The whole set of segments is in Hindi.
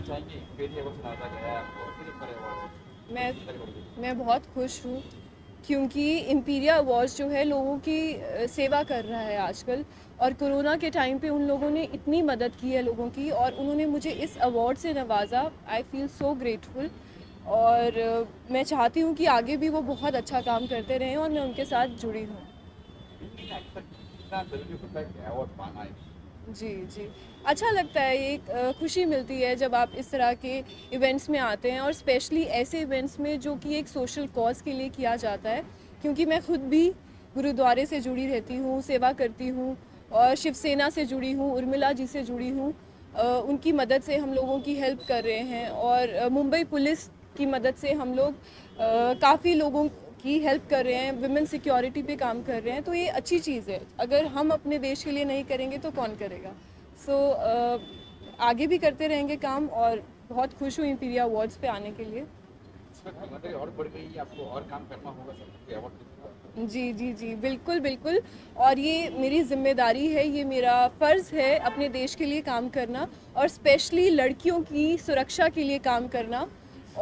चाहेंगे पेरी अवार्ड से नवाजा गया है आपको फिल्म पर अवार्ड मैं से। मैं बहुत खुश हूँ क्योंकि इम्पीरिया अवार्ड्स जो है लोगों की सेवा कर रहा है आजकल। और कोरोना के टाइम पे उन लोगों ने इतनी मदद की है लोगों की, और उन्होंने मुझे इस अवार्ड से नवाजा। I feel so grateful. और मैं चाहती हूँ कि आगे भी वो बहुत अच्छा काम करते रहें और मैं उनके साथ जुड़ी हूँ। कितना एक्सपेक्ट कितना जरूरी होता है कि अवार्ड पाना है। जी, जी। अच्छा लगता है, एक खुशी मिलती है जब आप इस तरह के इवेंट्स में आते हैं, और स्पेशली ऐसे इवेंट्स में जो कि एक सोशल कॉज़ के लिए किया जाता है। क्योंकि मैं खुद भी गुरुद्वारे से जुड़ी रहती हूँ, सेवा करती हूँ, और शिवसेना से जुड़ी हूँ, उर्मिला जी से जुड़ी हूँ। उनकी मदद से हम लोगों की हेल्प कर रहे हैं, और मुंबई पुलिस की मदद से हम लोग काफ़ी लोगों की हेल्प कर रहे हैं, विमेन सिक्योरिटी पे काम कर रहे हैं। तो ये अच्छी चीज़ है, अगर हम अपने देश के लिए नहीं करेंगे तो कौन करेगा। सो आगे भी करते रहेंगे काम, और बहुत खुश हूँ इंपीरिया अवार्ड्स पे आने के लिए। इसमें जिम्मेदारी और बढ़ गई आपको और काम करना होगा सबके अवार्ड जीतने जी, जी, जी, बिल्कुल, बिल्कुल। और ये मेरी ज़िम्मेदारी है, ये मेरा फ़र्ज़ है अपने देश के लिए काम करना, और स्पेशली लड़कियों की सुरक्षा के लिए काम करना।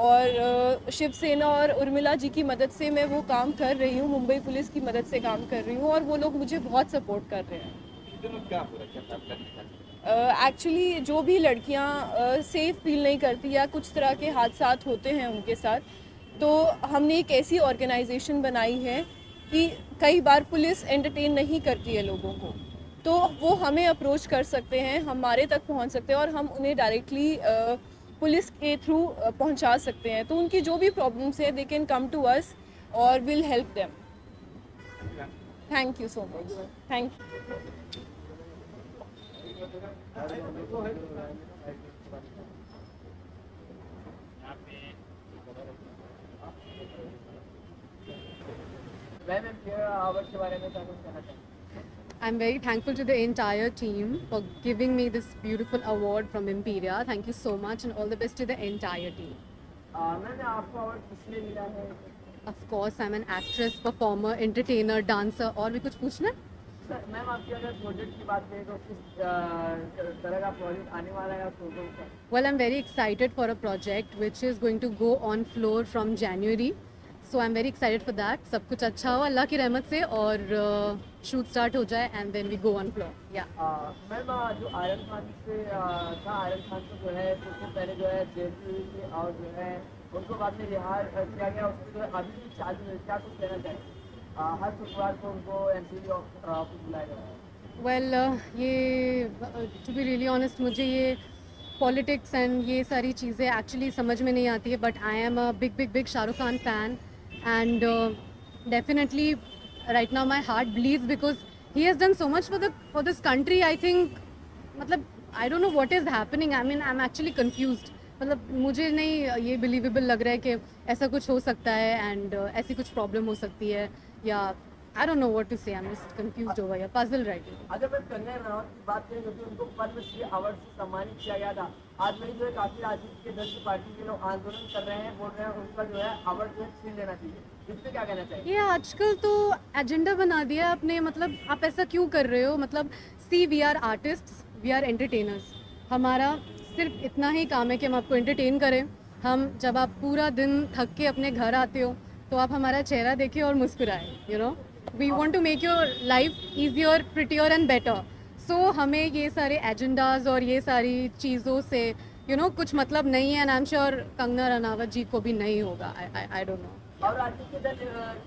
और शिवसेना और उर्मिला जी की मदद से मैं वो काम कर रही हूँ, मुंबई पुलिस की मदद से काम कर रही हूँ, और वो लोग मुझे बहुत सपोर्ट कर रहे हैं। इन दिनों क्या हो रहा है क्या फैमिली में क्या चल रहा एक्चुअली जो भी लड़कियां सेफ फील नहीं करती या कुछ तरह के हादसात होते हैं उनके साथ, तो हमने एक ऐसी ऑर्गेनाइजेशन बनाई है कि कई बार पुलिस एंटरटेन नहीं करती है लोगों को, तो वो हमें अप्रोच कर सकते हैं, हमारे तक पहुंच सकते हैं, और हम उन्हें डायरेक्टली पुलिस के थ्रू पहुंचा सकते हैं। तो उनकी जो भी प्रॉब्लम्स है they can come to us और विल हेल्प देम। है। Thank you so much. Thank you. Ma'am ampere award के बारे में क्या कुछ कहना चाहेंगे? I'm very thankful to the entire team for giving me this beautiful award from Imperia. Thank you so much and all the best to the entire team. Ma'am आपको अवार्ड किस लिए मिला है? Of course, I'm an actress, performer, entertainer, dancer. और भी कुछ पूछना है? सर मैम आपकी अगर प्रोजेक्ट की बात करें तो किस तरह का प्रोजेक्ट आने वाला है आपको कौन सा? Well, I'm very excited for a project which is going to go on floor from January. So I'm very excited for that. सब कुछ अच्छा हो अल्लाह की रहमत से और शूट स्टार्ट हो जाए and then we go on floor. Yeah. Ma'am जो आयरन खान से था, आयरन खान को जो है कुछ दिन पहले जो है जेल की हुई थी और जो है उनको बाद में रिहा किया गया, उसको जो है अभी भी चार्ज में क्या कुछ कहना चाहिए? हर शुक्रवार को उनको एनसीबी ऑफिस बुलाया गया है। Well, ये to be really honest मुझे ये पॉलिटिक्स एंड ये सारी चीज़ें एक्चुअली समझ में नहीं आती है, but I am a big big big Shahrukh Khan fan and definitely right now my heart bleeds because he has done so much for this country. I think मतलब I don't know what is happening. I mean I am actually confused. मतलब मुझे नहीं ये बिलीवेबल लग रहा है कि ऐसा कुछ हो सकता है एंड ऐसी कुछ प्रॉब्लम हो सकती है, या I don't know what to say. I am just confused over here, puzzle right now. अगर मैं कंगना रनावत की बात करें क्योंकि उनको पद्मश्री अवार्ड से सम्मानित किया गया था, आज वही जो है काफी राजनीतिक दल की पार्टी के लोग आंदोलन कर रहे हैं, बोल रहे हैं उनका जो है अवार्ड जो है छीन लेना चाहिए. इस पे क्या कहना चाहिए? ये आजकल तो एजेंडा बना दिया है अपने. मतलब आप ऐसा क्यों कर रहे हो? मतलब see we are artists, we are entertainers. हमारा सिर्फ इतना ही काम है कि हम आपको एंटरटेन करें. हम जब आप पूरा दिन थक के अपने घर आते हो तो आप हमारा चेहरा देखें और मुस्कुराएं. You know we want to make your life easier, prettier and better. So हमें ये सारे एजेंडाज और ये सारी चीज़ों से कुछ मतलब नहीं है. And I am sure Kangana Ranaut ji को भी नहीं होगा. I don't know. और राजनीतिक दल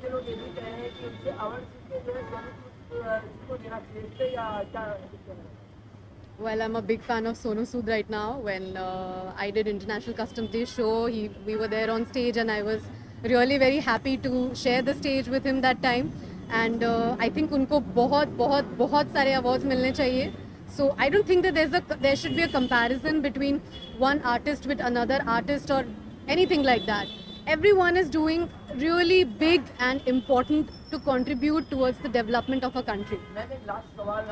के लोग ये भी कह रहे हैं कि उनसे अवार्ड जीत के जो है सोनू सूद को देना चाहिए. इस पे या क्या कुछ कहना है? Well, I'm a big fan of Sonu Sood right now. When I did International Customs Day show, we were there on stage, and I was really very happy to share the stage with him that time. And I think उनको बहुत बहुत बहुत सारे awards मिलने चाहिए. So I don't think that there should be a comparison between one artist with another artist or anything like that. Everyone is doing really big and important to contribute towards the development of a country. मैंने एक लास्ट सवाल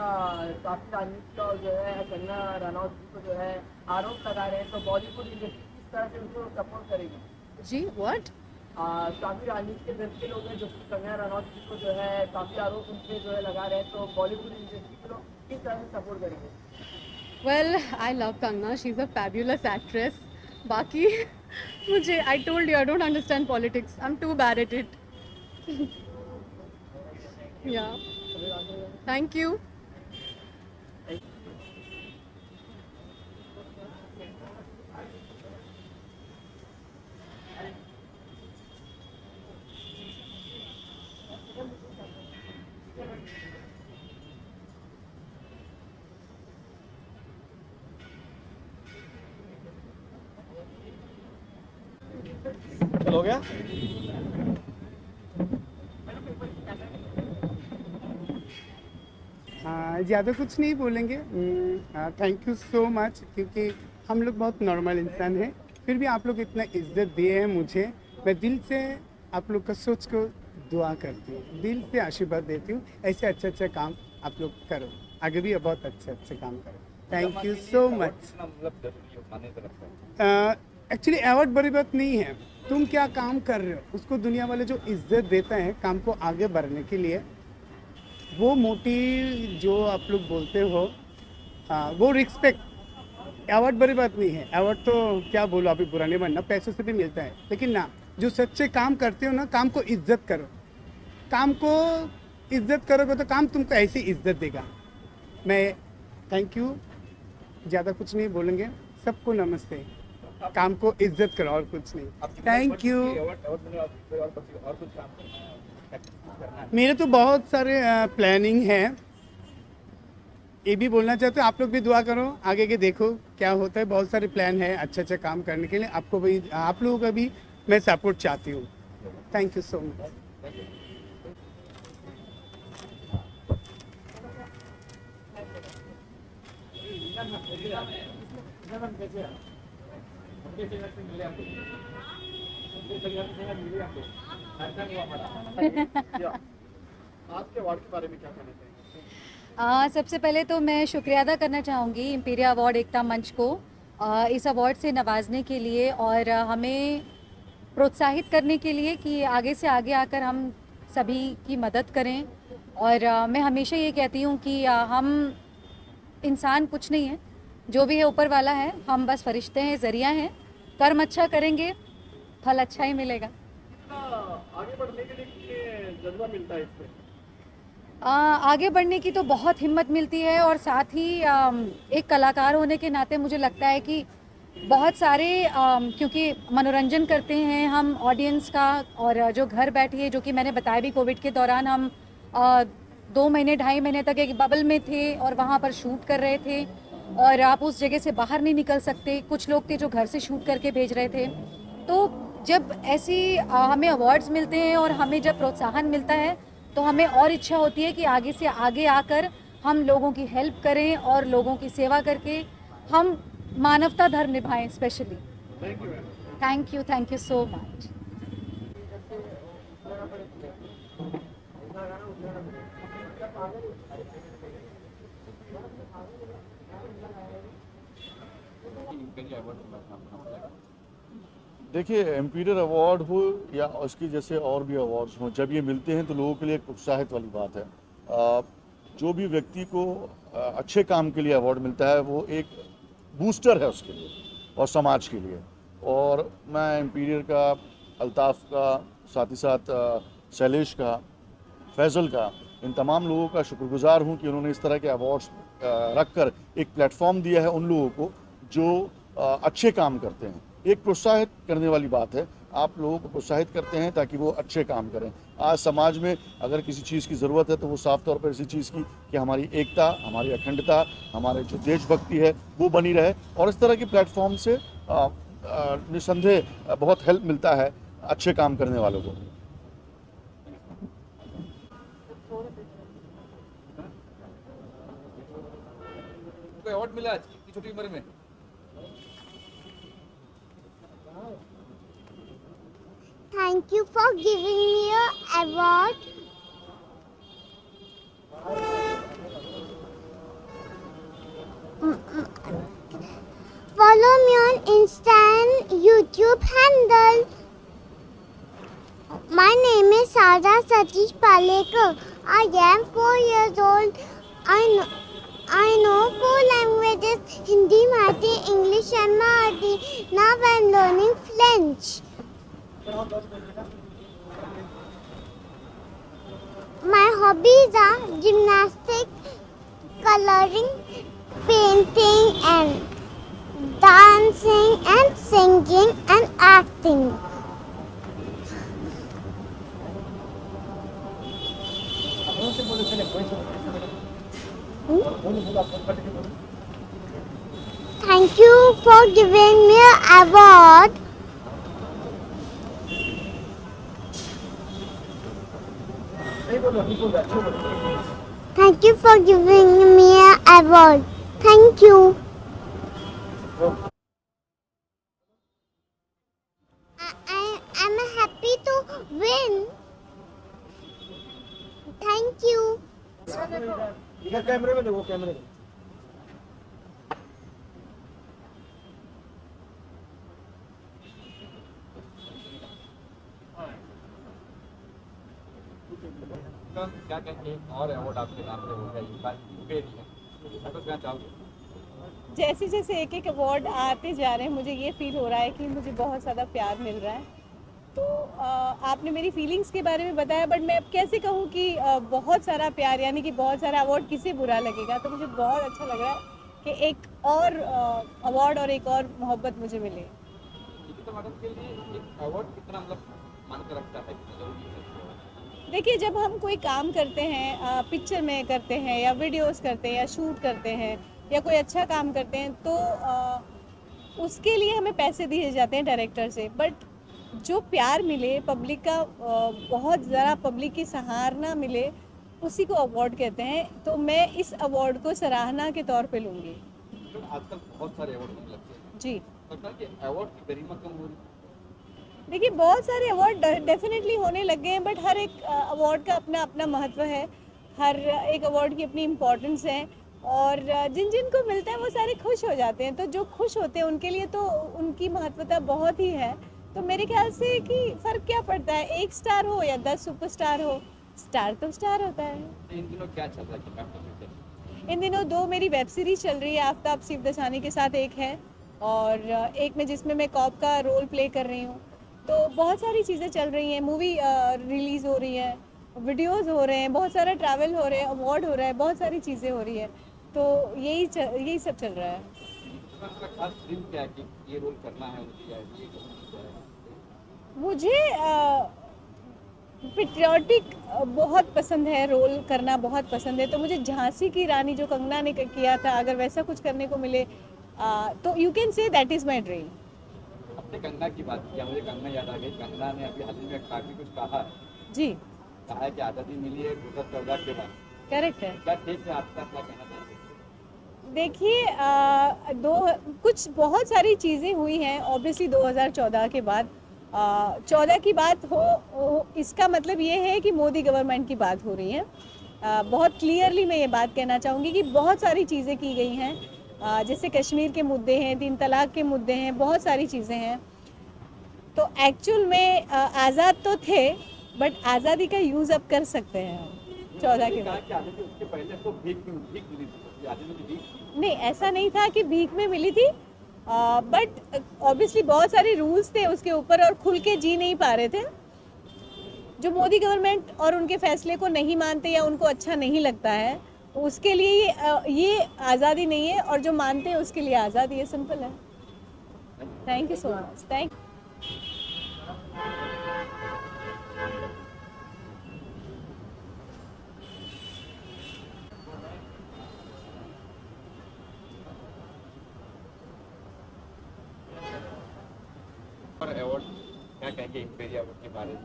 काफी राजनीति का जो है कंगना रनौत जी को जो है आरोप लगा रहे हैं, तो बॉलीवुड इंडस्ट्री किस तरह से उनको सपोर्ट करेगी? जी, what? काफी राजनीति के दल के लोग हैं जो कि कंगना रनौत जी को जो है काफी आरोप उनपे जो है लगा रहे हैं, तो बॉलीवुड इंडस्ट्री के लोग किस तरह से सपोर्ट करेंगे? Well, I love Kangna. She's a fabulous actress. बाकी मुझे I told you I don't understand politics, I am too bad at it. Yeah thank you. हो गया. ज़्यादा कुछ नहीं बोलेंगे. थैंक यू सो मच, क्योंकि हम लोग बहुत नॉर्मल इंसान हैं, फिर भी आप लोग इतना इज्जत दिए हैं मुझे. मैं दिल से आप लोग का सोच को दुआ करती हूँ, दिल से आशीर्वाद देती हूँ. ऐसे अच्छा काम आप लोग करो, आगे भी बहुत अच्छे काम करो. Thank you so much. मतलब जरूरी है माने तरफ एक्चुअली अवार्ड बड़ी बात नहीं है. तुम क्या काम कर रहे हो उसको दुनिया वाले जो इज्जत देते हैं काम को आगे बढ़ने के लिए, वो मोटिव जो आप लोग बोलते हो, वो रिस्पेक्ट. अवार्ड बड़ी बात नहीं है. अवार्ड तो क्या बोलो, अभी बुरा नहीं बनना, पैसों से भी मिलता है, लेकिन ना, जो सच्चे काम करते हो ना, काम को इज्जत करो. काम को इज्जत करोगे तो काम तुमको ऐसी इज्जत देगा. मैं थैंक यू, ज़्यादा कुछ नहीं बोलेंगे. सबको नमस्ते. काम को इज्जत करो और कुछ नहीं. Thank you. और कुछ काम करना है. मेरे तो बहुत सारे प्लानिंग है, ये भी बोलना चाहते हो. आप लोग भी दुआ करो, आगे के देखो क्या होता है. बहुत सारे प्लान है अच्छा काम करने के लिए. आपको भी, आप लोगों का भी मैं सपोर्ट चाहती हूँ. Thank you so much. आज के अवार्ड के बारे में क्या कहना चाहिए? सबसे पहले तो मैं शुक्रिया अदा करना चाहूँगी इम्पीरिया अवार्ड एकता मंच को इस अवार्ड से नवाजने के लिए और हमें प्रोत्साहित करने के लिए कि आगे से आगे आकर हम सभी की मदद करें. और मैं हमेशा ये कहती हूँ कि हम इंसान कुछ नहीं है, जो भी है ऊपर वाला है. हम बस फरिश्ते हैं, ज़रिया हैं. कर्म अच्छा करेंगे, फल अच्छा ही मिलेगा. आगे बढ़ने के लिए कितने जज्बा मिलता है इससे? आगे बढ़ने की तो बहुत हिम्मत मिलती है और साथ ही एक कलाकार होने के नाते मुझे लगता है कि बहुत सारे क्योंकि मनोरंजन करते हैं हम ऑडियंस का, और जो घर बैठी है, जो कि मैंने बताया भी कोविड के दौरान हम 2 महीने 2.5 महीने तक एक बबल में थे और वहाँ पर शूट कर रहे थे और आप उस जगह से बाहर नहीं निकल सकते. कुछ लोग थे जो घर से शूट करके भेज रहे थे. तो जब ऐसी हमें अवार्ड्स मिलते हैं और हमें जब प्रोत्साहन मिलता है तो हमें और इच्छा होती है कि आगे से आगे आकर हम लोगों की हेल्प करें और लोगों की सेवा करके हम मानवता धर्म निभाएं. Specially thank you so much. देखिए, एम्पीरियर अवार्ड हो या उसकी जैसे और भी अवार्ड्स हों, जब ये मिलते हैं तो लोगों के लिए एक उत्साहित वाली बात है. जो भी व्यक्ति को अच्छे काम के लिए अवार्ड मिलता है वो एक बूस्टर है उसके लिए और समाज के लिए. और मैं एम्पीरियर का, अल्ताफ़ का, साथ ही साथ शैलेश का, फैज़ल का, इन तमाम लोगों का शुक्रगुजार हूँ कि उन्होंने इस तरह के अवार्ड्स रखकर एक प्लेटफॉर्म दिया है उन लोगों को जो अच्छे काम करते हैं. एक प्रोत्साहित करने वाली बात है. आप लोगों को प्रोत्साहित करते हैं ताकि वो अच्छे काम करें. आज समाज में अगर किसी चीज़ की ज़रूरत है तो वो साफ तौर पर इसी चीज़ की कि हमारी एकता, हमारी अखंडता, हमारे जो देशभक्ति है वो बनी रहे. और इस तरह के प्लेटफॉर्म से निस्संदेह बहुत हेल्प मिलता है अच्छे काम करने वालों को. अवार्ड मिला आज इतनी छोटी उम्र में. Thank you for giving me an award. Follow me on Insta and YouTube handle. My name is Sarah Satish Palekar. I am 4 years old. I know 4 languages: Hindi, Marathi, English and Marathi. Now I challenge. My hobbies are gymnastics, coloring, painting and dancing and singing and acting. Thank you for giving me an award. Thank you for giving me an award. Thank you. I'm happy to win. Thank you. इधर कैमरे में देखो, कैमरे में। तो क्या कहेंगे और अवार्ड आपके नाम पे हो गया ये बात पे नहीं है तो क्या चाहोगे? जैसे जैसे एक एक अवार्ड आते जा रहे हैं मुझे ये फील हो रहा है कि मुझे बहुत ज़्यादा प्यार मिल रहा है। तो आपने मेरी फीलिंग्स के बारे में बताया, बट मैं अब कैसे कहूँ कि बहुत सारा प्यार यानी कि बहुत सारा अवार्ड किसे बुरा लगेगा। तो मुझे बहुत अच्छा लग रहा है कि एक और अवार्ड और एक और मोहब्बत मुझे मिले। तो मैडम के लिए एक अवार्ड कितना मतलब मान के रखता है, कितना जरूरी है? देखिए, जब हम कोई काम करते हैं, पिक्चर में करते हैं या वीडियोस करते हैं या शूट करते हैं या कोई अच्छा काम करते हैं, तो उसके लिए हमें पैसे दिए जाते हैं डायरेक्टर से। बट जो प्यार मिले पब्लिक का, बहुत ज़रा पब्लिक की सराहना मिले, उसी को अवार्ड कहते हैं। तो मैं इस अवार्ड को सराहना के तौर पे लूँगी। आजकल बहुत सारे अवार्ड मिलने लगते हैं जी, लगता है कि अवार्ड की गरिमा कम हो रही है। देखिए, बहुत सारे अवार्ड डेफिनेटली होने लग गए हैं, बट हर एक अवार्ड का अपना अपना महत्व है, हर एक अवार्ड की अपनी इम्पोर्टेंस है, और जिन जिन को मिलता है वो सारे खुश हो जाते हैं। तो जो खुश होते हैं उनके लिए तो उनकी महत्वता बहुत ही है। तो मेरे ख्याल से कि फ़र्क क्या पड़ता है, 1 स्टार हो या 10 सुपरस्टार हो, स्टार तो स्टार होता है। तो इन दिनों क्या चल रहा है मैम? इन दिनों 2 मेरी वेब सीरीज़ चल रही है, आफ्ताब सिवदसानी के साथ एक है, और एक में जिसमें मैं कॉप का रोल प्ले कर रही हूँ। तो बहुत सारी चीज़ें चल रही हैं, मूवी रिलीज़ हो रही है, वीडियोज़ हो रहे हैं, बहुत सारा ट्रैवल हो रहे हैं, अवार्ड हो रहा है, बहुत सारी चीज़ें हो रही है। तो यही सब चल रहा है। खास ड्रीम क्या है कि ये रोल करना है मुझे, या ये मुझे पेट्रियाटिक बहुत पसंद है, रोल करना बहुत पसंद है। तो मुझे झांसी की रानी जो कंगना ने किया था, अगर वैसा कुछ करने को मिले तो you can say that is my dream. अपने कंगना की बात किया, मुझे कंगना याद आ गई। कंगना ने अभी हाल ही में काफ़ी कुछ कहा है। जी, कहा है कि आज़ादी मिली है 2014 के बाद। करेक्ट है। क्या ठीक है, आपका क्या कहना चाहिए? देखिए, कुछ बहुत सारी चीज़ें हुई हैं ऑब्वियसली 2014 के बाद। 14 की बात हो, इसका मतलब ये है कि मोदी गवर्नमेंट की बात हो रही है। बहुत क्लियरली मैं ये बात कहना चाहूँगी कि बहुत सारी चीज़ें की गई हैं, जैसे कश्मीर के मुद्दे हैं, 3 तलाक के मुद्दे हैं, बहुत सारी चीज़ें हैं। तो एक्चुअल में आज़ाद तो थे, बट आज़ादी का यूज़ अब कर सकते हैं हम 14 के बाद। उसके पहले तो भीख मिली थी, आज़ादी में भीख। नहीं, ऐसा नहीं था कि भीख में मिली थी, बट ऑब्वियसली बहुत सारे रूल्स थे उसके ऊपर और खुल के जी नहीं पा रहे थे। जो मोदी गवर्नमेंट और उनके फैसले को नहीं मानते या उनको अच्छा नहीं लगता है, उसके लिए ये आज़ादी नहीं है, और जो मानते हैं उसके लिए आज़ादी है। सिंपल है। Thank you so much. Thank और अवार्ड क्या कहेंगे इम्पेरिया अवार्ड के बारे में?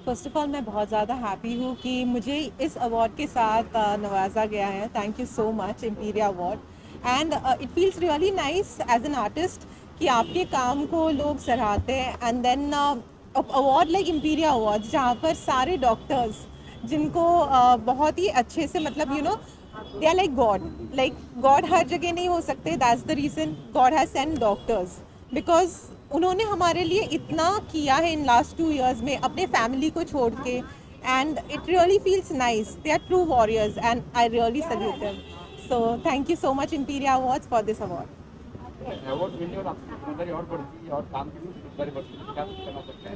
फर्स्ट ऑफ ऑल मैं बहुत ज़्यादा हैप्पी हूँ कि मुझे इस अवार्ड के साथ नवाजा गया है। Thank you so much Imperia award, and it feels really nice as an artist कि आपके काम को लोग सराहते हैं। And then award like Imperia award, जहाँ पर सारे डॉक्टर्स जिनको बहुत ही अच्छे से मतलब you know they are like God हर जगह नहीं हो सकते। That's the reason God has sent doctors, because उन्होंने हमारे लिए इतना किया है इन लास्ट 2 years में अपने फैमिली को छोड़ के, and it really feels nice. They are true warriors and I really salute them. So thank you so much Imperia awards for this award. Award मिलने और आपकी जिम्मेदारी और बढ़ती है और काम की भी जिम्मेदारी बढ़ती है, क्या कुछ करना सकते हैं?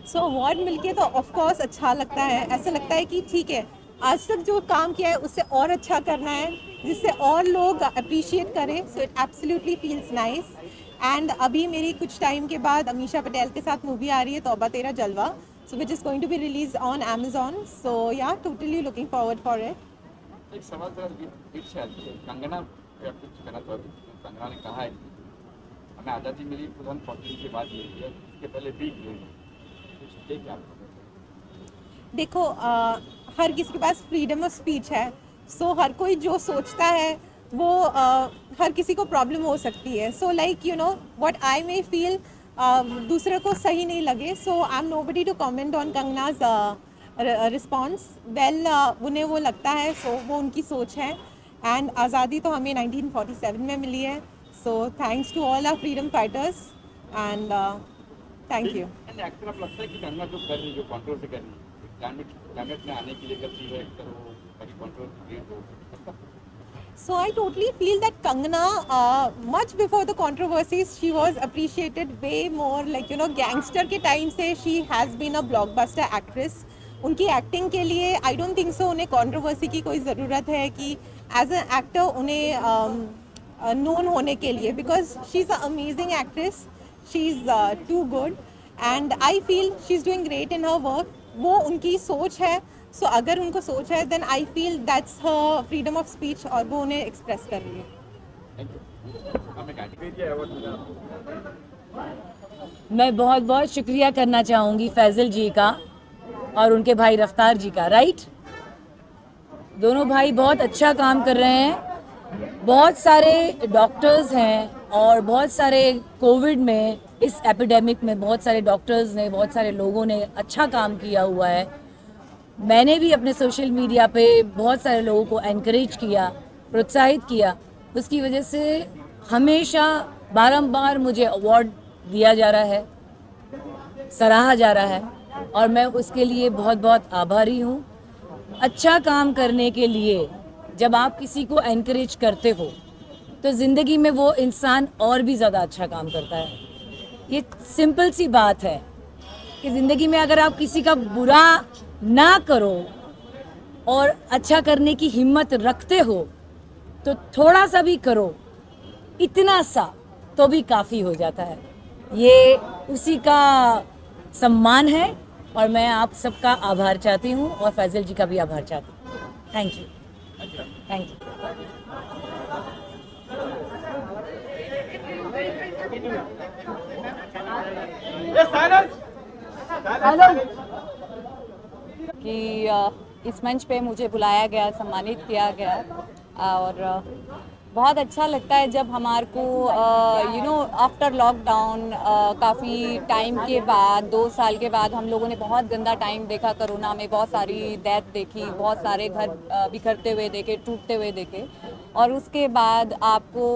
सो अवार्ड मिलके तो ऑफ कोर्स अच्छा लगता है, ऐसा लगता है कि ठीक है आज तक जो काम किया है उससे और अच्छा करना है, जिससे और लोग अप्रिशिएट करें. So it absolutely feels nice. And अभी मेरी कुछ टाइम के बाद अमीषा पटेल के साथ मूवी आ रही है Tauba Tera Jalwa, so which is going to be release on Amazon. So yeah totally looking forward for it. एक सवाल सर बीच से आती है, कंगना पे आप कुछ कहना चाहोगे? कंगना ने कहा है कि हमें आज़ादी मिली 2014 के बाद मिली है, इसके पहले भी मिली, कुछ एक क्या? देखो हर किसी के पास फ्रीडम ऑफ स्पीच है. सो हर कोई जो सोचता है वो हर किसी को प्रॉब्लम हो सकती है. So like you know what I may feel दूसरे को सही नहीं लगे. So I am nobody to comment on Kangana's response. Well उन्हें वो लगता है, सो वो उनकी सोच है. एंड आज़ादी तो हमें 1947 में मिली है. So thanks to all our freedom fighters and thank you. And actor आप लगता है कि कंगना जो कर रही है, जो कंट्रोवर्सी कर रही है, कैबिनेट में आने के लिए करती है एक्टर हो, ताकि कंट्रोवर्सी क्रिएट हो? So I totally feel that Kangana, much before the controversies, she was appreciated way more. Like you know, gangster के time से she has been a blockbuster actress. उनकी एक्टिंग के लिए I don't think so उन्हें controversy की कोई ज़रूरत है कि as an actor उन्हें known होने के लिए, because she's an amazing actress. She's too good and I feel she's doing great in her work. वो उनकी सोच है. सो अगर उनको सोच है then I feel that's her freedom of speech और वो उन्हें एक्सप्रेस कर रही है. मैं बहुत बहुत शुक्रिया करना चाहूँगी फैजल जी का और उनके भाई रफ्तार जी का. राइट, दोनों भाई बहुत अच्छा काम कर रहे हैं. बहुत सारे डॉक्टर्स हैं और बहुत सारे कोविड में, इस एपिडेमिक में बहुत सारे डॉक्टर्स ने, बहुत सारे लोगों ने अच्छा काम किया हुआ है. मैंने भी अपने सोशल मीडिया पे बहुत सारे लोगों को एनकरेज किया, प्रोत्साहित किया. उसकी वजह से हमेशा बारंबार मुझे अवार्ड दिया जा रहा है, सराहा जा रहा है और मैं उसके लिए बहुत बहुत आभारी हूँ. अच्छा काम करने के लिए जब आप किसी को एनकरेज करते हो तो ज़िंदगी में वो इंसान और भी ज़्यादा अच्छा काम करता है. ये सिंपल सी बात है कि ज़िंदगी में अगर आप किसी का बुरा ना करो और अच्छा करने की हिम्मत रखते हो तो थोड़ा सा भी करो, इतना सा तो भी काफ़ी हो जाता है. ये उसी का सम्मान है और मैं आप सबका आभार चाहती हूँ और फैजल जी का भी आभार चाहती हूँ. Thank you. Thank you. कि इस मंच पे मुझे बुलाया गया, सम्मानित किया गया और बहुत अच्छा लगता है जब हमारे को यू नो आफ्टर लॉकडाउन काफ़ी टाइम के बाद, 2 साल के बाद हम लोगों ने बहुत गंदा टाइम देखा. कोरोना में बहुत सारी डेथ देखी, बहुत सारे घर बिखरते हुए देखे, टूटते हुए देखे और उसके बाद आपको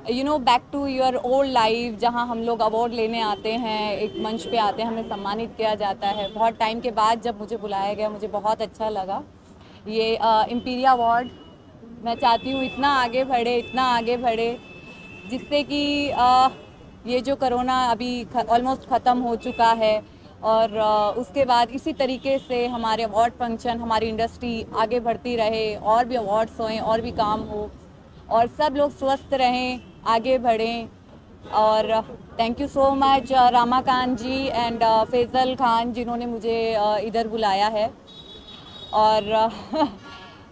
you know back to your old life, जहां हम लोग अवार्ड लेने आते हैं, एक मंच पे आते हैं, हमें सम्मानित किया जाता है. बहुत टाइम के बाद जब मुझे बुलाया गया मुझे बहुत अच्छा लगा. ये इम्पीरिया अवार्ड मैं चाहती हूँ इतना आगे बढ़े, इतना आगे बढ़े जिससे कि ये जो कोरोना अभी ऑलमोस्ट ख़त्म हो चुका है और उसके बाद इसी तरीके से हमारे अवार्ड फंक्शन, हमारी इंडस्ट्री आगे बढ़ती रहे और भी अवार्ड्स होएं और भी काम हो और सब लोग स्वस्थ रहें, आगे बढ़ें. और thank you so much Ramakant ji and Faisal Khan जिन्होंने मुझे इधर बुलाया है. और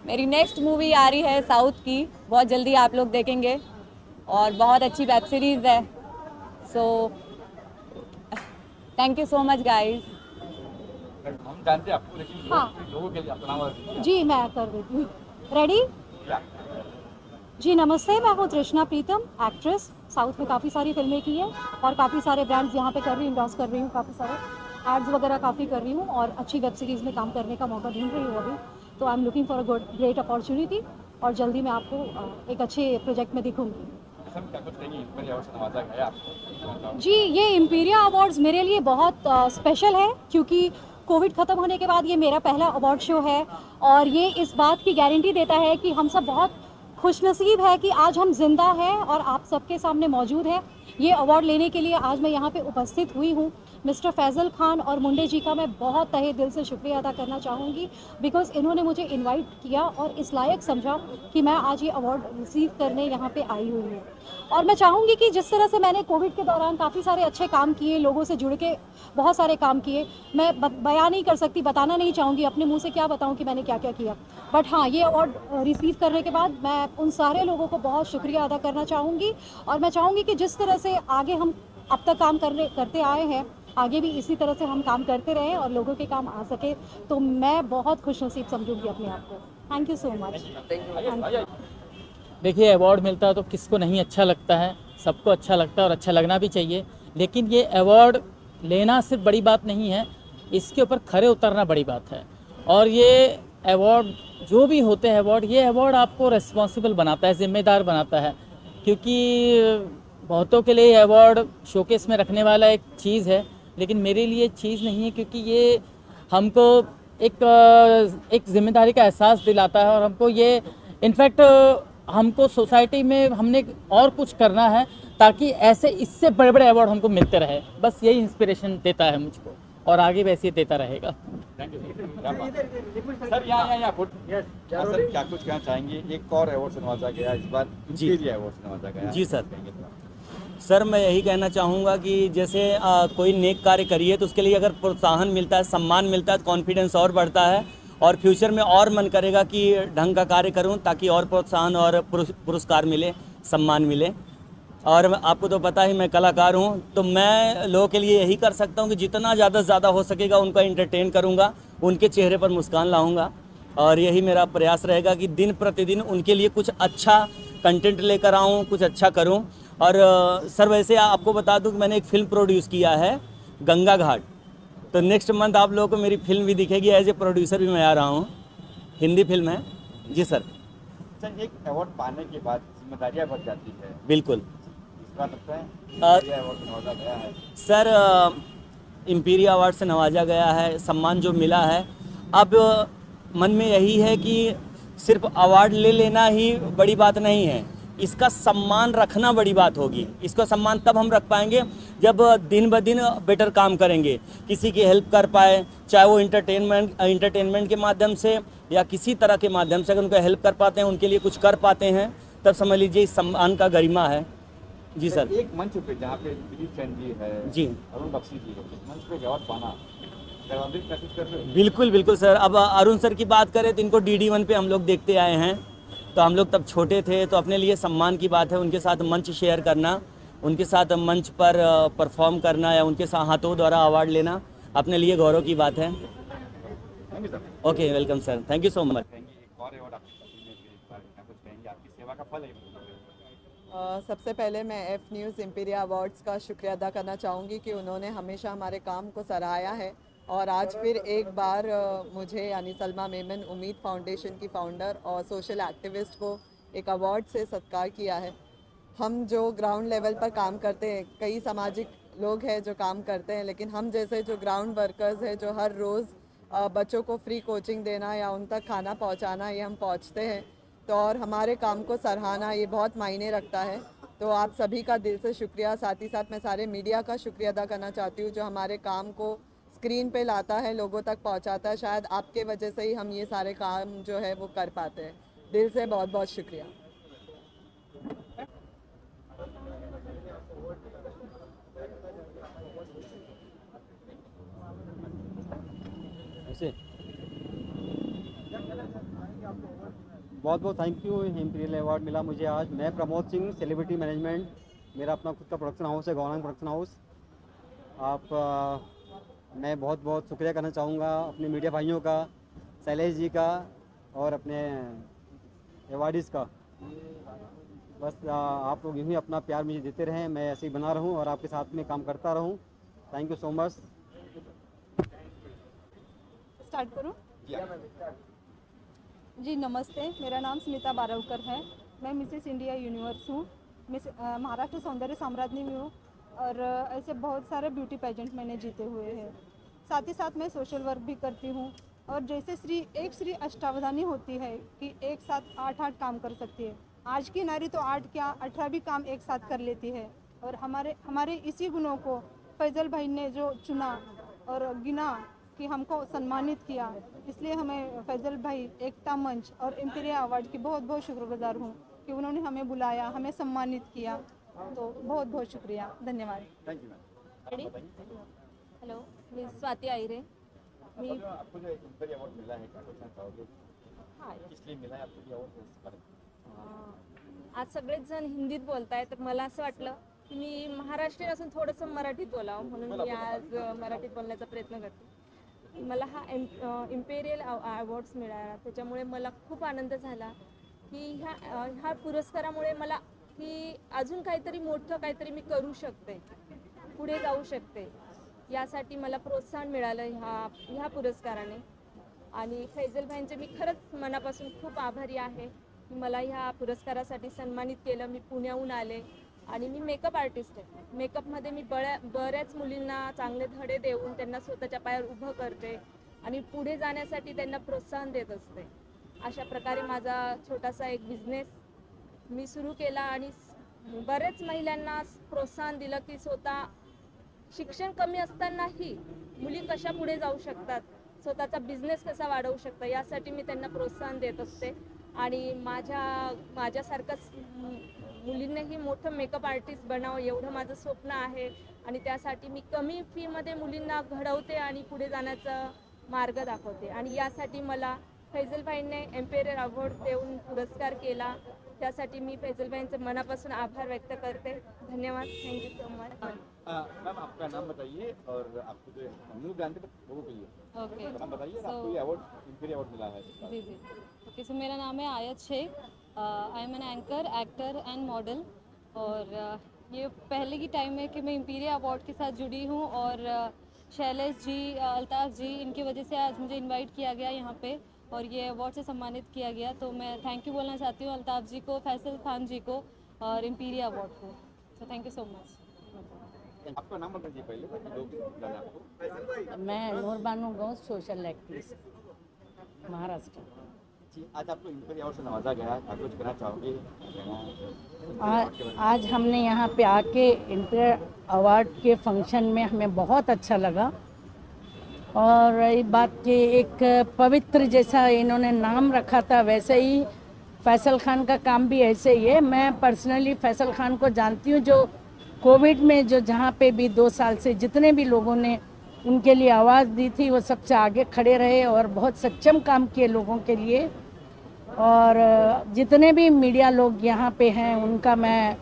मेरी नेक्स्ट मूवी आ रही है साउथ की, बहुत जल्दी आप लोग देखेंगे और बहुत अच्छी वेब सीरीज़ है. सो thank you so much guys. हम जानते हैं आपको, लेकिन हाँ. लोगों के लिए अपना नाम. जी मैं कर देती हूँ. रेडी? जी नमस्ते, मैं हूँ तृष्णा प्रीतम, एक्ट्रेस. साउथ में काफ़ी सारी फिल्में की है और काफ़ी सारे ब्रांड्स यहाँ पे कर रही हूँ, इंडोर्स कर रही हूँ, काफ़ी सारे एड्स वगैरह काफ़ी कर रही हूँ और अच्छी वेब सीरीज़ में काम करने का मौका ढूंढ रही हूँ अभी. तो I am looking for a good great opportunity और जल्दी मैं आपको एक अच्छे प्रोजेक्ट में दिखूँगी. जी ये इम्पीरिया अवार्ड्स मेरे लिए बहुत स्पेशल है क्योंकि कोविड ख़त्म होने के बाद ये मेरा पहला अवार्ड शो है और ये इस बात की गारंटी देता है कि हम सब बहुत खुशनसीब है कि आज हम जिंदा हैं और आप सबके सामने मौजूद हैं। ये अवार्ड लेने के लिए आज मैं यहाँ पे उपस्थित हुई हूँ। मिस्टर फैज़ल खान और मुंडे जी का मैं बहुत तहे दिल से शुक्रिया अदा करना चाहूँगी, बिकॉज़ इन्होंने मुझे इनवाइट किया और इस लायक समझा कि मैं आज ये अवार्ड रिसीव करने यहाँ पे आई हुई हूँ। और मैं चाहूँगी कि जिस तरह से मैंने कोविड के दौरान काफ़ी सारे अच्छे काम किए, लोगों से जुड़ के बहुत सारे काम किए, मैं बयान नहीं कर सकती, बताना नहीं चाहूँगी, अपने मुँह से क्या बताऊँ कि मैंने क्या क्या किया। बट हाँ, ये अवार्ड रिसीव करने के बाद मैं उन सारे लोगों को बहुत शुक्रिया अदा करना चाहूँगी। और मैं चाहूँगी कि जिस तरह से आगे हम अब तक काम करते आए हैं, आगे भी इसी तरह से हम काम करते रहें और लोगों के काम आ सके, तो मैं बहुत खुशनसीब समझूंगी अपने आप को। Thank you so much. देखिए, अवार्ड मिलता है तो किसको नहीं अच्छा लगता है, सबको अच्छा लगता है और अच्छा लगना भी चाहिए। लेकिन ये अवार्ड लेना सिर्फ बड़ी बात नहीं है, इसके ऊपर खरे उतरना बड़ी बात है। और ये अवार्ड जो भी होते हैं अवार्ड, ये अवार्ड आपको रिस्पॉन्सिबल बनाता है, ज़िम्मेदार बनाता है। क्योंकि बहुतों के लिए अवार्ड शोकेस में रखने वाला एक चीज़ है, लेकिन मेरे लिए चीज़ नहीं है, क्योंकि ये हमको एक जिम्मेदारी का एहसास दिलाता है। और हमको ये इनफैक्ट हमको सोसाइटी में हमने और कुछ करना है ताकि ऐसे इससे बड़े बड़े अवार्ड हमको मिलते रहे। बस यही इंस्पिरेशन देता है मुझको और आगे वैसे ही देता रहेगा। Thank you sir. यहाँ सर क्या कुछ कहना चाहेंगे? एक और अवार्ड से नवाजा गया इस बार, इंपीरियल अवार्ड से नवाजा गया। जी सर, मैं यही कहना चाहूँगा कि जैसे कोई नेक कार्य करिए तो उसके लिए अगर प्रोत्साहन मिलता है, सम्मान मिलता है, तो कॉन्फिडेंस और बढ़ता है और फ्यूचर में और मन करेगा कि ढंग का कार्य करूं ताकि और प्रोत्साहन और पुरस्कार मिले, सम्मान मिले। और आपको तो पता ही मैं कलाकार हूं, तो मैं लोगों के लिए यही कर सकता हूं कि जितना ज़्यादा से ज़्यादा हो सकेगा उनका एंटरटेन करूंगा, उनके चेहरे पर मुस्कान लाऊंगा। और यही मेरा प्रयास रहेगा कि दिन प्रतिदिन उनके लिए कुछ अच्छा कंटेंट लेकर आऊँ, कुछ अच्छा करूँ। और सर, वैसे आपको बता दूं कि मैंने एक फ़िल्म प्रोड्यूस किया है, गंगा घाट। तो नेक्स्ट मंथ आप लोगों को मेरी फिल्म भी दिखेगी, एज ए प्रोड्यूसर भी मैं आ रहा हूँ। हिंदी फिल्म है। जी सर। सर, एक अवार्ड पाने के बाद जिम्मेदारियाँ बढ़ जाती है। बिल्कुल। इस बार लगता है अवार्ड से नवाजा गया है सर, इम्पीरियल अवार्ड से नवाजा गया है, सम्मान जो मिला है। अब मन में यही है कि सिर्फ अवार्ड ले लेना ही बड़ी बात नहीं है, इसका सम्मान रखना बड़ी बात होगी। इसका सम्मान तब हम रख पाएंगे जब दिन ब दिन बेटर काम करेंगे, किसी की हेल्प कर पाए, चाहे वो इंटरटेनमेंट के माध्यम से या किसी तरह के माध्यम से। अगर उनको हेल्प कर पाते हैं, उनके लिए कुछ कर पाते हैं, तब समझ लीजिए इस सम्मान का गरिमा है। जी सर। एक मंच पे जहाँ पे दिलीप सेन जी है, जी अरुण बख्शी जी है, इस मंच पे अवार्ड पाना कर रहे हो? बिल्कुल बिल्कुल सर। अब अरुण सर की बात करें तो इनको DD1 पे हम लोग देखते आए हैं, तो हम लोग तब छोटे थे, तो अपने लिए सम्मान की बात है उनके साथ मंच शेयर करना, उनके साथ मंच पर परफॉर्म करना या उनके साथ हाथों द्वारा अवार्ड लेना अपने लिए गौरव की बात है। Okay, welcome sir, thank you so much. सबसे पहले मैं F न्यूज़ इम्पीरियल अवार्ड्स का शुक्रिया अदा करना चाहूँगी कि उन्होंने हमेशा हमारे काम को सराहा है और आज फिर एक बार मुझे यानी सलमा मेमन उम्मीद फाउंडेशन की फाउंडर और सोशल एक्टिविस्ट को एक अवार्ड से सत्कार किया है। हम जो ग्राउंड लेवल पर काम करते हैं, कई सामाजिक लोग हैं जो काम करते हैं, लेकिन हम जैसे जो ग्राउंड वर्कर्स हैं जो हर रोज़ बच्चों को फ्री कोचिंग देना या उन तक खाना पहुंचाना, ये हम पहुंचते हैं, तो और हमारे काम को सराहना ये बहुत मायने रखता है। तो आप सभी का दिल से शुक्रिया। साथ ही साथ मैं सारे मीडिया का शुक्रिया अदा करना चाहती हूँ जो हमारे काम को स्क्रीन पे लाता है, लोगों तक पहुँचाता है। शायद आपके वजह से ही हम ये सारे काम जो है वो कर पाते हैं। दिल से बहुत बहुत शुक्रिया। बहुत बहुत थैंक यू। इम्पीरियल अवार्ड मिला मुझे आज। मैं प्रमोद सिंह, सेलिब्रिटी मैनेजमेंट, मेरा अपना खुद का प्रोडक्शन हाउस है, गौरंग प्रोडक्शन हाउस। मैं बहुत बहुत शुक्रिया करना चाहूँगा अपने मीडिया भाइयों का, शैलेश जी का और अपने अवार्डीज़ का। बस आप लोग यूँ ही अपना प्यार मुझे देते रहें, मैं ऐसे ही बना रहूँ और आपके साथ में काम करता रहूँ। Thank you so much. Start करूँ? जी नमस्ते, मेरा नाम स्मिता बारवकर है। मैं मिसेस इंडिया यूनिवर्स हूँ, महाराष्ट्र सौंदर्य साम्राज्ञी में हूँ और ऐसे बहुत सारे ब्यूटी पेजेंट मैंने जीते हुए हैं। साथ ही साथ मैं सोशल वर्क भी करती हूँ और जैसे श्री अष्टावधानी होती है कि एक साथ 8 काम कर सकती है, आज की नारी तो 8 क्या 18 भी काम एक साथ कर लेती है। और हमारे इसी गुणों को फैजल भाई ने जो चुना और गिना कि हमको सम्मानित किया, इसलिए हमें फैजल भाई, एकता मंच और एम्पिरिया अवार्ड की बहुत बहुत शुक्रगुजार हूँ कि उन्होंने हमें बुलाया, हमें सम्मानित किया। तो बहुत बहुत शुक्रिया, धन्यवाद। Thank you ma'am. हॅलो, मी स्वाती आयरे। मी आपको जो एम्पिरिया अवार्ड मिला है क्या कहना चाहोगे? किस लिए मिला है आपको ये अवार्ड? आज सगळेच जण हिंदीत बोलताय, तर मला असं वाटलं की मी महाराष्ट्रीयन असून थोडंसं मराठीत बोलावं, म्हणून मी आज मराठीत बोलण्याचा प्रयत्न करते। मला हा इम्पेरियल अवॉर्ड्स मिळाला, त्याच्यामुळे मला खूप आनंद झाला की ह्या पुरस्कारामुळे मला की अजून काहीतरी मोठं काहीतरी मी करू शकते, पुढे जाऊ शकते, यासाठी मला प्रोत्साहन मिळालं ह्या पुरस्काराने। आणि फैजल भाईंचे मी खरंच मनापासून खूप आभारी आहे की मला ह्या पुरस्कारासाठी सन्मानित केलं। मी पुण्याहून आले आणि मी मेकअप आर्टिस्ट आहे। मेकअपमध्ये मी बऱ्याच मुलींना चांगले धडे देऊन त्यांना स्वतःच्या पायावर उभं करते आणि पुढे जाण्यासाठी त्यांना प्रोत्साहन देत असते। अशा प्रकारे माझा छोटासा एक बिझनेस मी सुरू केला आणि बरेच महिलांना प्रोत्साहन दिलं की स्वतः शिक्षण कमी असतानाही मुली कशा पुढे जाऊ शकतात, स्वतःचा बिझनेस कसा वाढवू शकतात, यासाठी मी त्यांना प्रोत्साहन देत असते। आणि माझ्यासारखंच मुलींनाही मोठं मेकअप आर्टिस्ट बनावं एवढं माझं स्वप्न आहे आणि त्यासाठी मी कमी फीमध्ये मुलींना घडवते आणि पुढे जाण्याचा मार्ग दाखवते। आणि यासाठी मला फैजल भाईंनी एम्पेरियर अवॉर्ड देऊन पुरस्कार केला, त्यासाठी मी फैजल भाईंचे मनापासून आभार व्यक्त करते। धन्यवाद, thank you so much. Ma'am आपका नाम बताइए और आपको जो हम लोग जानते हैं लोगों के लिए ओके, नाम बताइए। आपको ये अवार्ड इम्पेरिया अवार्ड मिला है? जी जी, ओके। सो मेरा नाम है Ayat Shaikh. I am an anchor, actor and model. और ये पहले की टाइम है कि मैं इम्पेरिया अवार्ड के साथ जुड़ी हूँ और शैलेश जी, अल्ताफ़ जी, इनकी वजह से आज मुझे इनवाइट किया गया यहाँ पे और ये अवार्ड से सम्मानित किया गया। तो मैं थैंक यू बोलना चाहती हूँ अल्ताफ़ जी को, फैसल खान जी को और इम्पेरिया अवार्ड को। सो थैंक यू सो मच। आपका नाम बताइए पहले ताकि लोग जाने आपको। मैं नूर बानू गौस, सोशल एक्टिविस्ट, महाराष्ट्र। जी, आज आपको इम्पेरिया अवार्ड से नवाजा गया है, आप कुछ कहना चाहोगे? आज हमने यहाँ पे आके इम्पेरियर अवार्ड के फंक्शन में हमें बहुत अच्छा लगा और ये बात कि एक पवित्र जैसा इन्होंने नाम रखा था, वैसे ही फैसल खान का काम भी ऐसे ही है। मैं पर्सनली फैसल खान को जानती हूँ, जो कोविड में जो जहाँ पे भी 2 साल से जितने भी लोगों ने उनके लिए आवाज़ दी थी वो सबसे आगे खड़े रहे और बहुत सक्षम काम किए लोगों के लिए। और जितने भी मीडिया लोग यहाँ पे हैं उनका मैं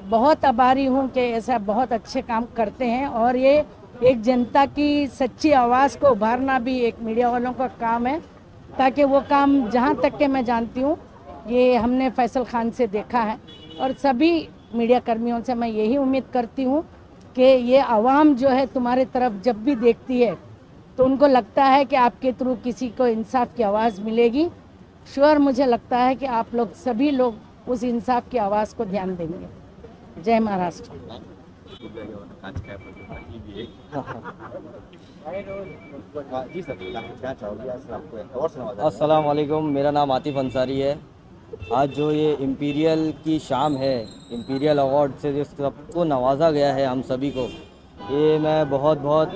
बहुत आभारी हूँ कि ऐसा बहुत अच्छे काम करते हैं। और ये एक जनता की सच्ची आवाज़ को उभारना भी एक मीडिया वालों का काम है, ताकि वो काम जहाँ तक के मैं जानती हूँ ये हमने फैसल खान से देखा है। और सभी मीडिया कर्मियों से मैं यही उम्मीद करती हूँ कि ये आवाम जो है तुम्हारे तरफ जब भी देखती है तो उनको लगता है कि आपके थ्रू किसी को इंसाफ की आवाज़ मिलेगी। श्योर मुझे लगता है कि आप लोग सभी लोग उस इंसाफ की आवाज़ को ध्यान देंगे। जय महाराष्ट्र। जी सर, क्या चाहोगे? आज आपको अवार्ड से नवाजा गया। अस्सलाम वालेकुम, मेरा नाम आतिफ अंसारी है। आज जो ये इम्पीरियल की शाम है, इम्पीरियल अवार्ड से जो सबको नवाजा गया है हम सभी को, ये मैं बहुत बहुत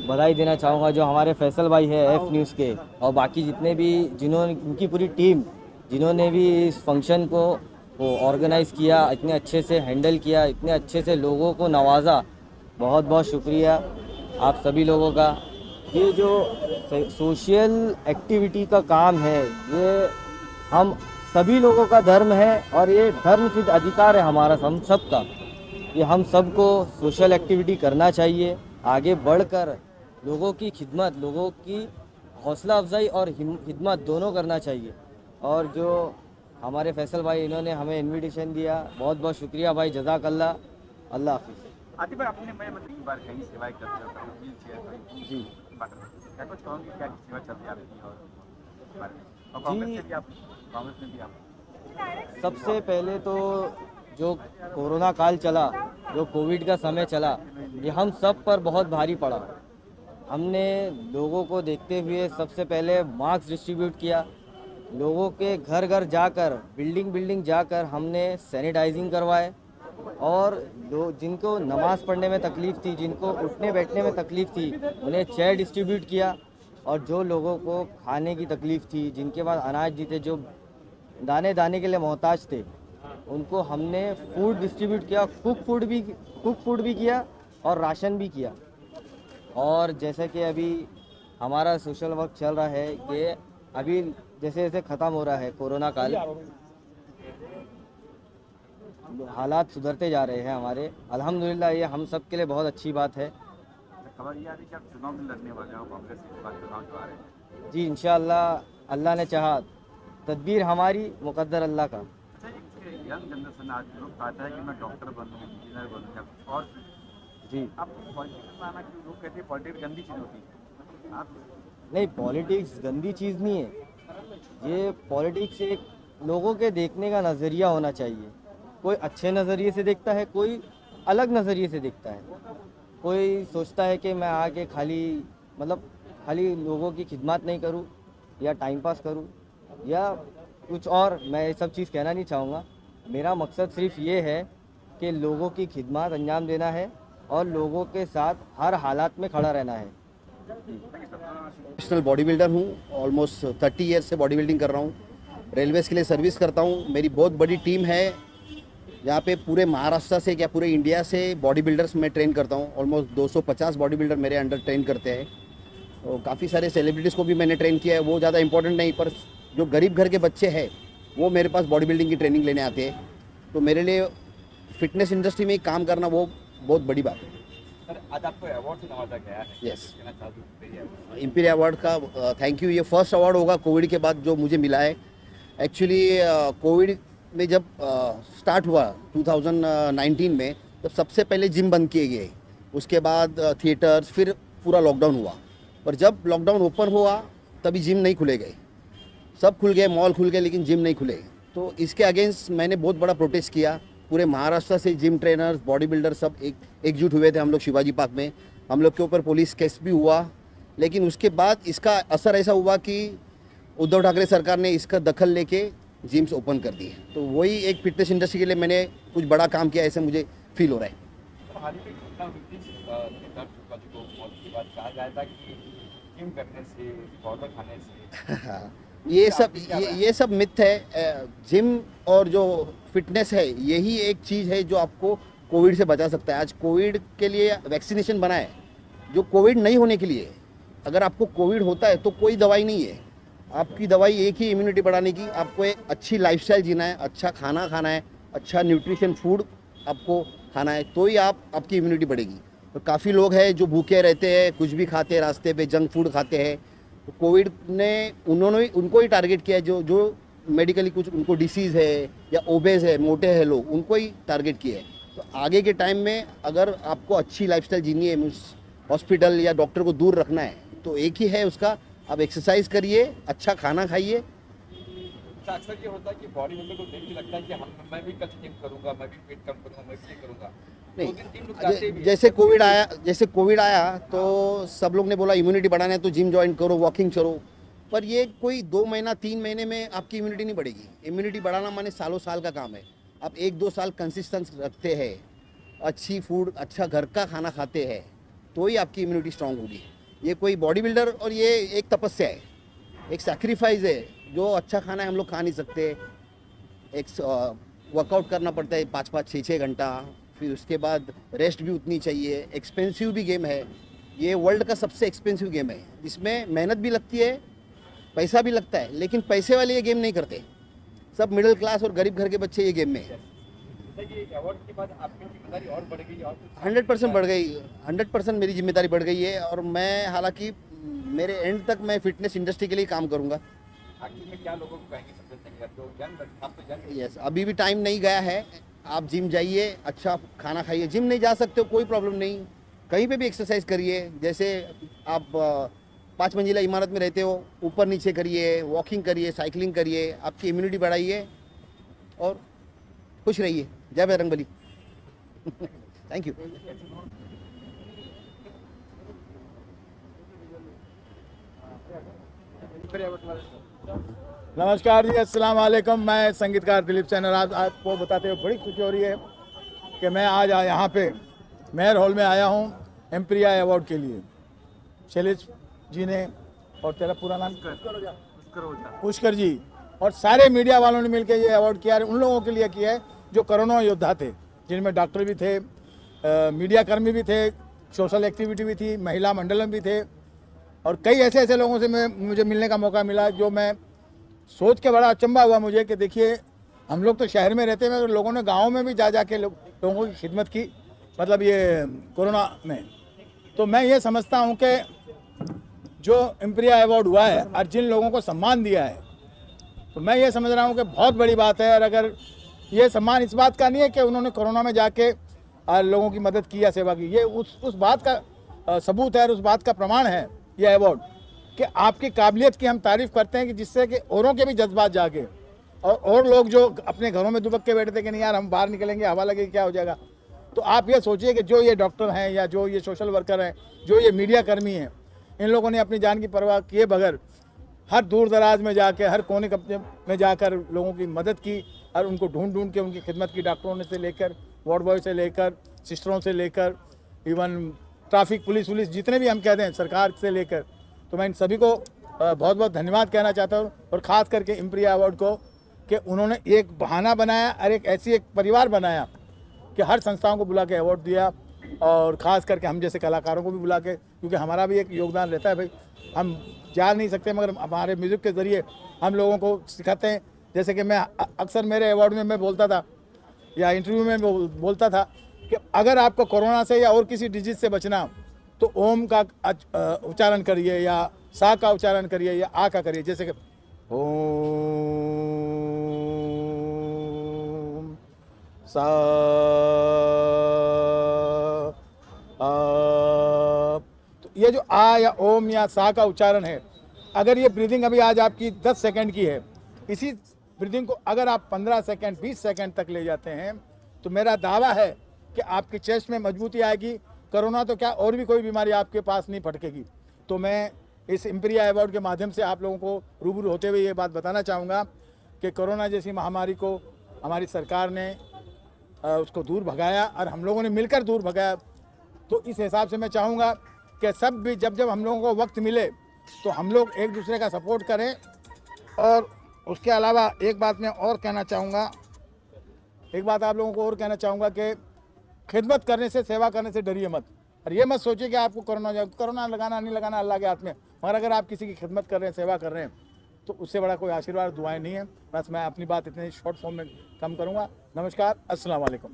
बधाई देना चाहूँगा। जो हमारे फैसल भाई है एफ न्यूज़ के और बाकी जितने भी जिन्होंने, उनकी पूरी टीम जिन्होंने भी इस फंक्शन को ऑर्गेनाइज़ किया, इतने अच्छे से हैंडल किया, इतने अच्छे से लोगों को नवाजा, बहुत बहुत शुक्रिया आप सभी लोगों का। ये जो सोशल एक्टिविटी का काम है ये हम सभी लोगों का धर्म है और ये धर्म सिद्ध अधिकार है हमारा, हम सब का। ये हम सबको सोशल एक्टिविटी करना चाहिए, आगे बढ़कर लोगों की खिदमत, लोगों की हौसला अफजाई और खिदमत दोनों करना चाहिए। और जो हमारे फैसल भाई इन्होंने हमें इनविटेशन दिया, बहुत बहुत शुक्रिया भाई, जज़ाकल्लाह, अल्लाह हाफिज़। आतिफ भाई, आपने मैं मतलब बार कहीं सेवाएं करते हो, कहीं व्हील चेयर, जी, क्या कुछ कहोगे? क्या सेवा चलती आ रही है और कांग्रेस में भी आप, कांग्रेस में भी आप? सबसे पहले तो जो कोरोना काल चला, जो कोविड का समय चला, ये हम सब पर बहुत भारी पड़ा। हमने लोगों को देखते हुए सबसे पहले मास्क डिस्ट्रीब्यूट किया, लोगों के घर घर जाकर, बिल्डिंग बिल्डिंग जाकर हमने सैनिटाइजिंग करवाए और जिनको नमाज़ पढ़ने में तकलीफ़ थी, जिनको उठने बैठने में तकलीफ़ थी, उन्हें चेयर डिस्ट्रीब्यूट किया। और जो लोगों को खाने की तकलीफ़ थी, जिनके पास अनाज नहीं थे, जो दाने दाने के लिए मोहताज थे, उनको हमने फूड डिस्ट्रीब्यूट किया। कुक फूड भी किया और राशन भी किया। और जैसे कि अभी हमारा सोशल वर्क चल रहा है कि अभी जैसे जैसे ख़त्म हो रहा है कोरोना काल, हालात सुधरते जा रहे हैं हमारे। अल्हम्दुलिल्लाह ये हम सब के लिए बहुत अच्छी बात है। खबर ये आ रही कि आप चुनाव में लड़ने वाले हो कांग्रेस के बाद, चुनाव जो आ रहे हैं। जी इंशाअल्लाह, अल्लाह ने चाहा, तदबीर हमारी, मुकद्दर अल्लाह का। अच्छा, एक यंग जनरेशन आज लोग चाहता है कि मैं डॉक्टर बनूं, इंजीनियर बनूं या कुछ और जी। आप पॉलिटिक्स में आना क्यों? लोग कहते हैं पॉलिटिक्स गंदी चीज़ होती है। आप नहीं, पॉलिटिक्स गंदी चीज़ नहीं है। ये पॉलिटिक्स एक लोगों के देखने का नज़रिया होना चाहिए। कोई अच्छे नज़रिए से देखता है, कोई अलग नज़रिए से देखता है। कोई सोचता है कि मैं आके खाली लोगों की खिदमत नहीं करूं या टाइम पास करूं या कुछ और। मैं ये सब चीज़ कहना नहीं चाहूँगा। मेरा मकसद सिर्फ ये है कि लोगों की खिदमत अंजाम देना है और लोगों के साथ हर हालात में खड़ा रहना है। प्रोफेशनल बॉडी बिल्डर हूँ, ऑलमोस्ट 30 ईयर से बॉडी बिल्डिंग कर रहा हूँ। रेलवेज़ के लिए सर्विस करता हूँ। मेरी बहुत बड़ी टीम है यहाँ पे, पूरे महाराष्ट्र से क्या पूरे इंडिया से बॉडी बिल्डर्स मैं ट्रेन करता हूँ। ऑलमोस्ट 250 बॉडी बिल्डर मेरे अंडर ट्रेन करते हैं। तो काफ़ी सारे सेलिब्रिटीज़ को भी मैंने ट्रेन किया है। वो ज़्यादा इंपॉर्टेंट नहीं, पर जो गरीब घर के बच्चे हैं वो मेरे पास बॉडी बिल्डिंग की ट्रेनिंग लेने आते हैं। तो मेरे लिए फिटनेस इंडस्ट्री में काम करना वो बहुत बड़ी बात है। सर, आज आपको अवार्ड से नवाजा गया है। यस, इम्पीरिया अवार्ड का थैंक यू। ये फर्स्ट अवार्ड होगा कोविड के बाद जो मुझे मिला है। एक्चुअली कोविड में जब स्टार्ट हुआ 2019 में, तब सबसे पहले जिम बंद किए गए, उसके बाद थिएटर्स, फिर पूरा लॉकडाउन हुआ। पर जब लॉकडाउन ओपन हुआ तभी जिम नहीं खुले गए, सब खुल गए, मॉल खुल गए, लेकिन जिम नहीं खुले। तो इसके अगेंस्ट मैंने बहुत बड़ा प्रोटेस्ट किया। पूरे महाराष्ट्र से जिम ट्रेनर्स, बॉडी बिल्डर सब एकजुट हुए थे हम लोग शिवाजी पार्क में। हम लोग के ऊपर पुलिस केस भी हुआ, लेकिन उसके बाद इसका असर ऐसा हुआ कि उद्धव ठाकरे सरकार ने इसका दखल लेके जिम्स ओपन कर दिए। तो वही एक फिटनेस इंडस्ट्री के लिए मैंने कुछ बड़ा काम किया, ऐसे मुझे फील हो रहा है। हाल ही में घटना हुई थी, सिद्धार्थ शुक्ला जी को मौत के बाद कहा गया था कि जिम करने से, पाउडर खाने से ये सब मिथ है। जिम और जो फिटनेस है यही एक चीज़ है जो आपको कोविड से बचा सकता है। आज कोविड के लिए वैक्सीनेशन बना है जो कोविड नहीं होने के लिए। अगर आपको कोविड होता है तो कोई दवाई नहीं है, आपकी दवाई एक ही इम्यूनिटी बढ़ाने की। आपको एक अच्छी लाइफस्टाइल जीना है, अच्छा खाना खाना है, अच्छा न्यूट्रिशन फूड आपको खाना है, तो ही आपकी इम्यूनिटी बढ़ेगी। तो काफ़ी लोग हैं जो भूखे रहते हैं, कुछ भी खाते हैं, रास्ते पे जंक फूड खाते हैं। तो कोविड ने उनको ही टारगेट किया है जो मेडिकली कुछ उनको डिसीज़ है या ओबेज है, मोटे हैं लोग, उनको ही टारगेट किया है। तो आगे के टाइम में अगर आपको अच्छी लाइफस्टाइल जीनी है, हॉस्पिटल या डॉक्टर को दूर रखना है, तो एक ही है उसका, आप एक्सरसाइज करिए, अच्छा खाना खाइए। अक्सर ये होता है कि बॉडी बिल्डर को देख के लगता है कि मैं भी कल जिम करूंगा, मैं भी वेट कम करूंगा, मैं भी ये करूंगा। नहीं, जैसे कोविड आया तो सब लोग ने बोला इम्यूनिटी बढ़ाना है तो जिम ज्वाइन करो, वॉकिंग करो। पर ये कोई 2 महीना 3 महीने में आपकी इम्यूनिटी नहीं बढ़ेगी। इम्यूनिटी बढ़ाना माने सालों साल का काम है। आप 1-2 साल कंसिस्टेंस रखते हैं, अच्छी फूड, अच्छा घर का खाना खाते हैं, तो ही आपकी इम्यूनिटी स्ट्रांग होगी। ये कोई बॉडी बिल्डर और ये एक तपस्या है, एक सैक्रिफाइस है। जो अच्छा खाना है हम लोग खा नहीं सकते, एक वर्कआउट करना पड़ता है 5-5, 6-6 घंटा, फिर उसके बाद रेस्ट भी उतनी चाहिए। एक्सपेंसिव भी गेम है ये, वर्ल्ड का सबसे एक्सपेंसिव गेम है, जिसमें मेहनत भी लगती है, पैसा भी लगता है, लेकिन पैसे वाले ये गेम नहीं करते। सब मिडिल क्लास और गरीब घर के बच्चे ये गेम में है। अवार्ड के बाद आपकी जिम्मेदारी और बढ़ गई? और 100% बढ़ गई, 100% मेरी जिम्मेदारी बढ़ गई है। और मैं हालांकि मेरे एंड तक मैं फिटनेस इंडस्ट्री के लिए काम करूंगा। आखिर में क्या लोगों को कहेंगे आप तो यस, अभी भी टाइम नहीं गया है। आप जिम जाइए, अच्छा खाना खाइए। जिम नहीं जा सकते हो कोई प्रॉब्लम नहीं, कहीं पे भी एक्सरसाइज करिए। जैसे आप 5 मंजिला इमारत में रहते हो, ऊपर नीचे करिए, वॉकिंग करिए, साइकिलिंग करिए, आपकी इम्यूनिटी बढ़ाइए और खुश रहिए। जय बजरंगबली। Thank you. नमस्कार जी, अस्सलाम वालेकुम। मैं संगीतकार दिलीप सैन और आपको बताते हुए बड़ी खुशी हो रही है कि मैं आज यहाँ पे मेयर हॉल में आया हूँ एम्प्रिया अवार्ड के लिए। शैलेश जी ने और तेरा पूरा नाम पुष्कर जी और सारे मीडिया वालों ने मिलकर ये अवार्ड किया है। उन लोगों के लिए किया है जो कोरोना योद्धा थे, जिनमें डॉक्टर भी थे, मीडिया कर्मी भी थे, सोशल एक्टिविटी भी थी, महिला मंडलम भी थे और कई ऐसे ऐसे लोगों से मुझे मिलने का मौका मिला जो मैं सोच के बड़ा अचंभा हुआ मुझे कि देखिए हम लोग तो शहर में रहते हैं, लोगों ने गाँव में भी जा के लोगों की खिदमत की, मतलब ये कोरोना में। तो मैं ये समझता हूँ कि जो एम्प्रिया अवार्ड हुआ है और जिन लोगों को सम्मान दिया है, तो मैं ये समझ रहा हूँ कि बहुत बड़ी बात है। और अगर ये सम्मान इस बात का नहीं है कि उन्होंने कोरोना में जाके लोगों की मदद की या सेवा की, ये उस बात का सबूत है और उस बात का प्रमाण है ये अवार्ड कि आपकी काबिलियत की हम तारीफ़ करते हैं कि जिससे कि औरों के भी जज्बात जागे और लोग जो अपने घरों में दुबक के बैठे थे कि नहीं यार हम बाहर निकलेंगे, हवा लगेगी, क्या हो जाएगा। तो आप ये सोचिए कि जो ये डॉक्टर हैं या जो ये सोशल वर्कर हैं, जो ये मीडिया कर्मी हैं, इन लोगों ने अपनी जान की परवाह किए बगैर हर दूर दराज में जाके, हर कोने कपने में जाकर लोगों की मदद की और उनको ढूंढ के उनकी खिदमत की, डॉक्टरों से लेकर वार्ड बॉय से लेकर सिस्टरों से लेकर इवन ट्रैफिक पुलिस जितने भी हम कहते हैं सरकार से लेकर। तो मैं इन सभी को बहुत बहुत धन्यवाद कहना चाहता हूँ और ख़ास करके एम्प्रिया अवार्ड को कि उन्होंने एक बहाना बनाया और एक परिवार बनाया कि हर संस्थाओं को बुला के अवार्ड दिया और ख़ास करके हम जैसे कलाकारों को भी बुला के, क्योंकि हमारा भी एक योगदान रहता है भाई, हम जा नहीं सकते मगर हमारे म्यूज़िक के ज़रिए हम लोगों को सिखाते हैं। जैसे कि मैं अक्सर मेरे अवार्ड में मैं बोलता था या इंटरव्यू में बोलता था कि अगर आपको कोरोना से या और किसी डिजीज़ से बचना तो ओम का उच्चारण करिए या सा का उच्चारण करिए या आ का करिए, जैसे कि ओम सा तो ये जो आ या ओम या सा का उच्चारण है, अगर ये ब्रीदिंग अभी आज आपकी 10 सेकंड की है, इसी ब्रीदिंग को अगर आप 15 सेकंड 20 सेकंड तक ले जाते हैं तो मेरा दावा है कि आपकी चेस्ट में मजबूती आएगी। कोरोना तो क्या और भी कोई बीमारी आपके पास नहीं फटकेगी। तो मैं इस एम्प्रिया अवार्ड के माध्यम से आप लोगों को रूबरू होते हुए ये बात बताना चाहूँगा कि कोरोना जैसी महामारी को हमारी सरकार ने उसको दूर भगाया और हम लोगों ने मिलकर दूर भगाया। तो इस हिसाब से मैं चाहूँगा कि सब भी जब हम लोगों को वक्त मिले तो हम लोग एक दूसरे का सपोर्ट करें। और उसके अलावा एक बात मैं और कहना चाहूँगा, एक बात आप लोगों को और कहना चाहूँगा कि खिदमत करने से, सेवा करने से डरिए मत। और ये मत सोचिए कि आपको कोरोना लगाना नहीं लगाना अल्लाह के हाथ में, मगर अगर आप किसी की खिदमत कर रहे हैं, सेवा कर रहे हैं तो उससे बड़ा कोई आशीर्वाद दुआएं नहीं है। बस मैं अपनी बात इतने शॉर्ट फॉर्म में कम करूँगा। नमस्कार, अस्सलाम वालेकुम।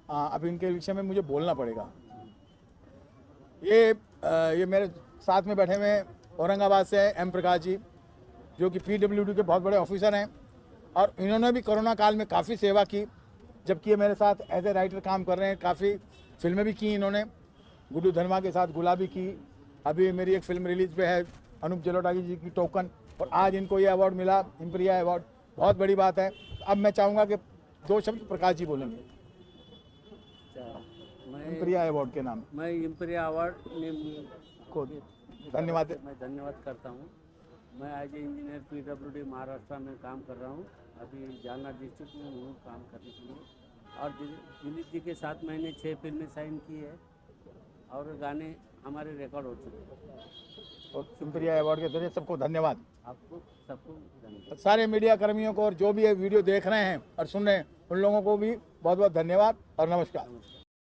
अब इनके विषय में मुझे बोलना पड़ेगा। ये मेरे साथ में बैठे हुए औरंगाबाद से एम प्रकाश जी, जो कि PWD के बहुत बड़े ऑफिसर हैं और इन्होंने भी कोरोना काल में काफ़ी सेवा की, जबकि ये मेरे साथ एज ए राइटर काम कर रहे हैं। काफ़ी फिल्में भी की इन्होंने, गुड्डू धर्मा के साथ गुलाबी की, अभी मेरी एक फिल्म रिलीज पे है अनूप जलोटा जी की टोकन, और आज इनको ये अवार्ड मिला, एम्प्रिया अवार्ड, बहुत बड़ी बात है। अब मैं चाहूँगा कि 2 शब्द प्रकाश जी बोलेंगे एम्प्रिया अवार्ड के नाम। मैं एम्प्रिया अवार्ड को धन्यवाद करता हूँ। मैं एज इंजीनियर PWD महाराष्ट्र में काम कर रहा हूँ। अभी जालना डिस्ट्रिक्ट में हूँ काम करने के लिए, और दिलीप जी के साथ मैंने 6 फिल्में साइन की है और गाने हमारे रिकॉर्ड हो चुके हैं। और एम्प्रिया अवार्ड के जरिए सबको धन्यवाद, आपको सबको धन्यवाद। सारे मीडिया कर्मियों को और जो भी ये वीडियो देख रहे हैं और सुन रहे हैं उन लोगों को भी बहुत बहुत धन्यवाद और नमस्कार।